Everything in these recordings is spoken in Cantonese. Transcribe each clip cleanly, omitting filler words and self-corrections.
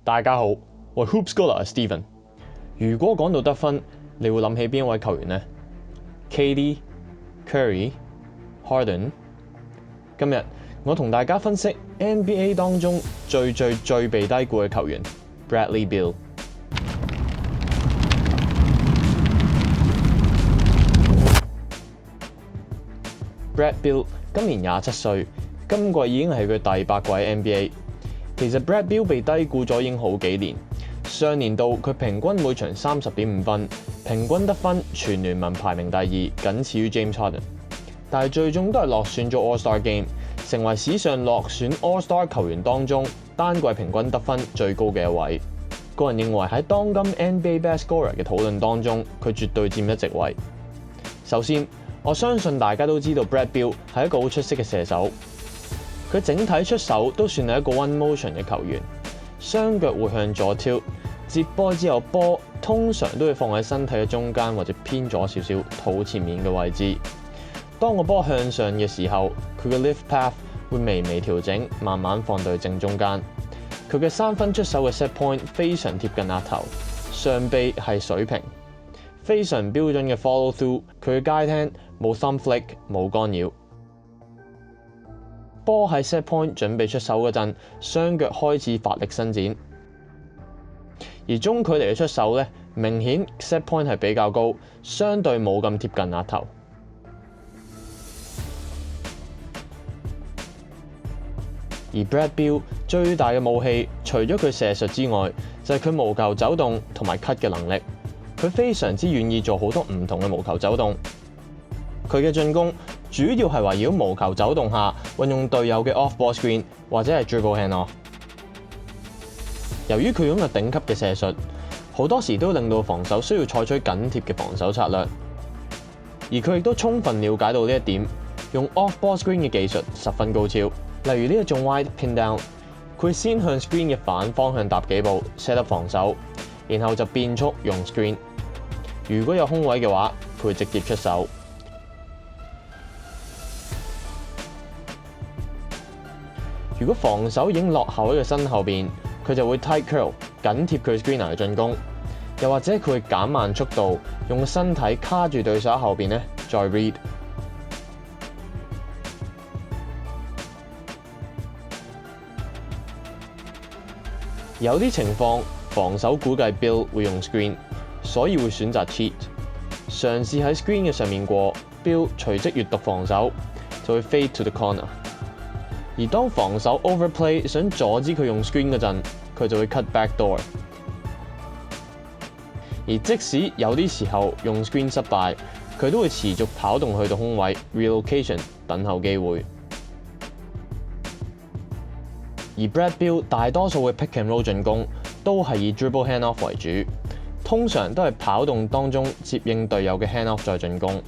大家好，我係 Hoop Scholar Steven。如果講到得分，你會諗起邊一位球員呢？ KD、Curry、Harden。今日我同大家分析 NBA 當中最被低估嘅球員 Bradley Beal。Brad Beal 今年27歲，今季已經係佢第8季 NBA。其實 Brad Beal 被低估咗已經好幾年。上年度佢平均每場30.5分，平均得分全聯盟排名第2，僅次於 James Harden。但係最終都係落選咗 All-Star Game， 成為史上落選 All-Star 球員當中單季平均得分最高嘅一位。個人認為喺當今 NBA Best Scorer 嘅討論當中，佢絕對佔一席位。首先，我相信大家都知道 Brad Beal 係一個好出色嘅射手。佢整體出手都算係一個 one motion 嘅球員，雙腳會向左挑，接波之後波通常都會放喺身體嘅中間或者偏左少少肚前面嘅位置。當個波向上嘅時候，佢嘅 lift path 會微調整，慢慢放到正中間。佢嘅3分出手嘅 set point 非常貼近額頭，上臂係水平，非常標準嘅 follow through。佢嘅街聽冇 thumb flick， 冇干擾。波喺 set point 準備出手嗰陣，雙腳開始發力伸展，而中距離嘅出手咧，明顯 set point 係比較高，相對冇咁貼近額頭。而 Brad Beal 最大嘅武器，除咗佢射術之外，就係佢無球走動同埋 cut 嘅能力。佢非常之願意做好多唔同嘅無球走動。佢嘅進攻主要係圍繞無球走動下運用隊友嘅 off-ball screen 或者係 dribble hand-off。由於佢擁有頂級嘅射術，好多時都令到防守需要採取緊貼嘅防守策略。而佢亦都充分了解到呢一點，用 off-ball screen 嘅技術十分高超。例如呢一種 wide pin down， 佢先向 screen 嘅反方向踏幾步 set up 防守，然後就變速用 screen。如果有空位嘅話，佢會直接出手。如果防守已經落後喺佢身後邊，佢就會 tight curl 緊貼佢 screener 嘅進攻，又或者佢會減慢速度，用身體卡住對手後邊咧，再 read。有啲情況，防守估計 Beal 會用 screen， 所以會選擇 cheat， 嘗試喺 screen 嘅上面過。Beal 隨即閲讀防守，就會 fade to the corner。而當防守 overplay 想阻止佢用 screen 嗰陣，佢就會 cut back door。而即使有啲時候用 screen 失敗，佢都會持續跑動去到空位 relocation 等候機會。而 Brad Beal 大多數嘅 pick and roll 進攻都係以 dribble hand off 為主，通常都係跑動當中接應隊友嘅 hand off 再進攻。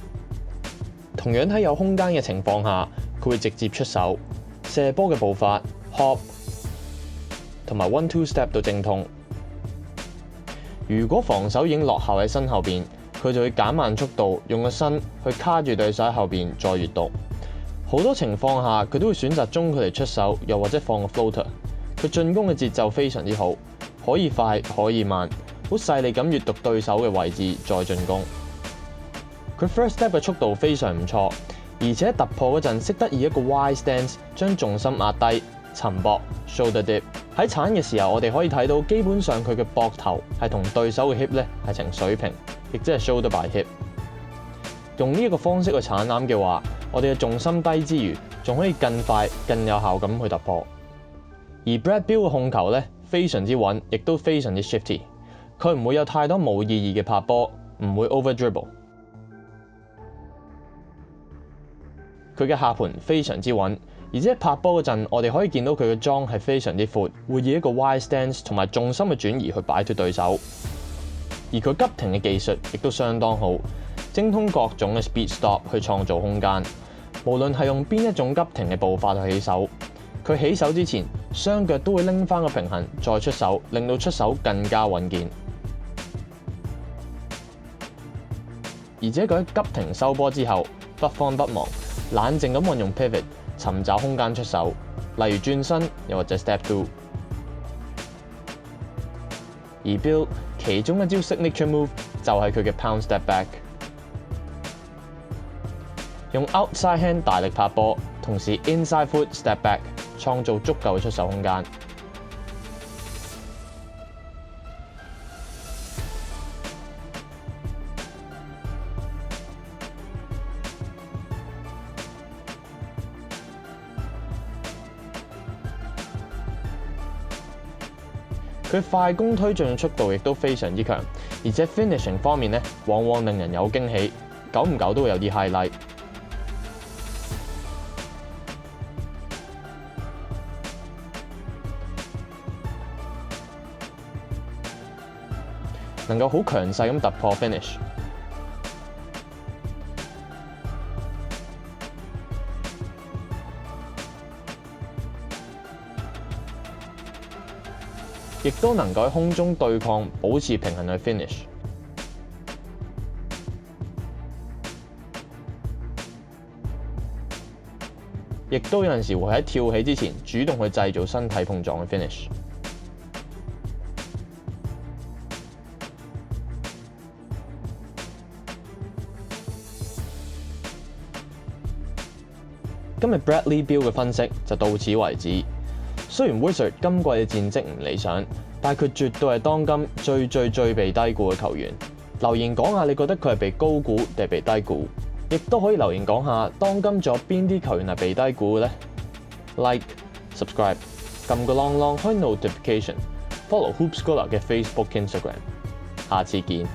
同樣喺有空間嘅情況下，佢會直接出手。射波嘅步伐 hop 同埋 1-2 step 到正統。如果防守已經落後喺身後邊，佢就會減慢速度，用個身去卡住對手喺後邊再閲讀。好多情況下佢都會選擇中距離出手，又或者放個 floater。佢進攻嘅節奏非常之好，可以快可以慢，好細膩咁閲讀對手嘅位置再進攻。佢 first step 嘅速度非常唔錯。而且突破嗰陣識得以一個 wide stance 將重心壓低，沉膊 shoulder dip。喺鏟嘅時候，我哋可以睇到基本上佢嘅膊頭係同對手嘅 hip 咧係呈水平，亦即係 shoulder by hip。用呢一個方式去鏟籃嘅話，我哋嘅重心低之餘，仲可以更快、更有效咁去突破。而 Brad Beal 嘅控球咧非常之穩，亦都非常之 shifty。佢唔會有太多冇意義嘅拍波，唔會 over dribble。佢嘅下盤非常之穩，而且拍波嗰陣，我哋可以見到佢嘅裝係非常之闊，會以一個 wide stance 同埋重心嘅轉移去擺脫對手。而佢急停嘅技術亦都相當好，精通各種嘅 speed stop 去創造空間。無論係用邊一種急停嘅步伐去起手，佢起手之前雙腳都會拎翻個平衡再出手，令到出手更加穩健。而且佢喺急停收波之後，不慌不忙，冷靜咁運用 pivot 尋找空間出手，例如轉身又或者 step through。而 Beal 其中一招 signature move 就係佢嘅 pound step back， 用 outside hand 大力拍波，同時 inside foot step back， 創造足夠嘅出手空間。佢快攻推進嘅速度亦都非常之強，而且 finishing 方面往往令人有驚喜，久唔久都會有啲 highlight。能夠好強勢咁突破 finish。亦都能夠喺空中對抗，保持平衡去 finish。亦都有陣時會喺跳起之前主動去製造身體碰撞去 finish。今日 Bradley Beal 嘅分析就到此為止。雖然 Wizard 今季嘅戰績唔理想，但係佢絕對係當今最被低估嘅球員。留言講下你覺得佢係被高估定係被低估？亦都可以留言講下當今仲有邊啲球員係被低估嘅呢？ Like、subscribe、撳個啷啷開 notification、follow Hoop Scholar 嘅 Facebook、Instagram。下次見。